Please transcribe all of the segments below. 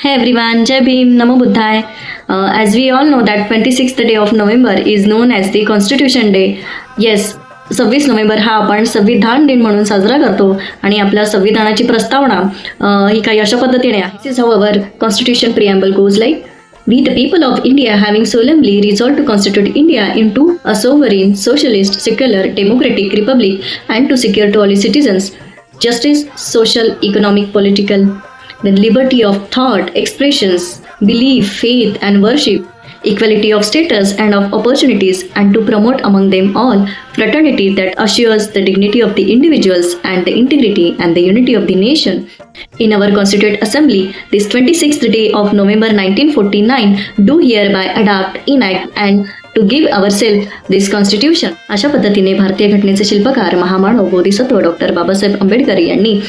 Hey everyone, Jai Bhim, Namo Buddhaya. As we all know that 26th day of November is known as the Constitution Day. Yes, 26 November हा आपण संविधान दिन म्हणून साजरा करतो आणि आपल्या संविधानाची प्रस्तावना ही काही अशा पद्धतीने आहे. This is how our Constitution preamble goes like, We the people of India having solemnly resolved to constitute India into a sovereign, socialist, secular, democratic republic and to secure to all its citizens justice, social, economic, political, then liberty of thought, expressions, belief, faith and worship, equality of status and of opportunities, and to promote among them all fraternity that assures the dignity of the individuals and the integrity and the unity of the nation. In our Constituent Assembly, this 26th day of November 1949, do hereby adopt, enact and to give ourselves this constitution. अशा पद्धतीने भारतीय घटनेचे शिल्पकार महामानव Bodhisattva doctor Babasaheb Ambedkar यांनी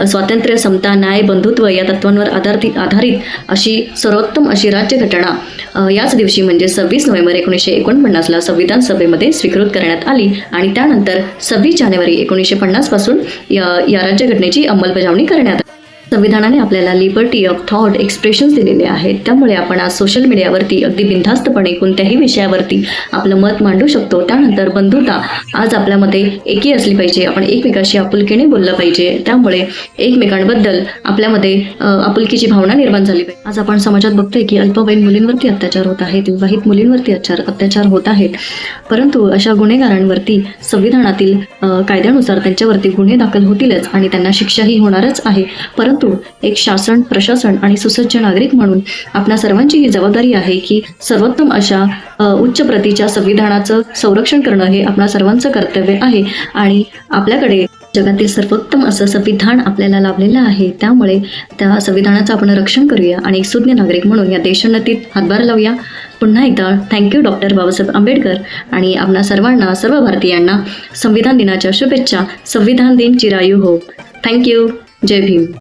स्वातंत्र्य, समता, न्याय, बंधुत्व या तत्वांवर आधारित अशी सर्वोत्तम अशी राज्यघटना याच दिवशी म्हणजे 26 नोव्हेंबर 1949ला संविधान सभेमध्ये स्वीकृत करण्यात आली आणि त्यानंतर 26 जानेवारी 1950 पासून या राज्यघटनेची अंमलबजावणी करण्यात आली. संविधानाने आपल्याला लिबर्टी ऑफ थॉट एक्सप्रेशन्स दिलेले आहेत. त्यामुळे आपण आज सोशल मीडियावरती अगदी बिनधास्तपणे कोणत्याही विषयावरती आपलं मत मांडू शकतो. त्यानंतर बंधुता आज आपल्यामध्ये एकी असली पाहिजे. आपण एकमेकाशी आपुलकीने बोललं पाहिजे. त्यामुळे एकमेकांबद्दल आपल्यामध्ये आपुलकीची भावना निर्माण झाली पाहिजे. आज आपण समाजात बघतोय की अल्पवयीन मुलींवरती अत्याचार होत आहेत, विवाहित मुलींवरती अत्याचार होत आहेत. परंतु अशा गुन्हेगारांवरती संविधानातील कायद्यानुसार त्यांच्यावरती गुन्हे दाखल होतीलच आणि त्यांना शिक्षाही होणारच आहे. परंतु एक शासन, प्रशासन आणि सुसज्ज नागरिक म्हणून आपल्या सर्वांची ही जबाबदारी आहे की सर्वोत्तम अशा उच्च प्रतीच्या संविधानाचं संरक्षण करणं हे आपल्या सर्वांचं कर्तव्य आहे. आणि आपल्याकडे जगातील सर्वोत्तम असं संविधान आपल्याला लाभलेलं आहे. त्यामुळे त्या संविधानाचं आपण रक्षण करूया आणि एक सुज्ञ नागरिक म्हणून या देशोन्नतीत हातभार लावूया. पुन्हा एकदा थँक्यू डॉक्टर बाबासाहेब आंबेडकर आणि आपल्या सर्वांना, सर्व भारतीयांना संविधान दिनाच्या शुभेच्छा. संविधान दिन चिरायू हो. थँक्यू. जय भीम.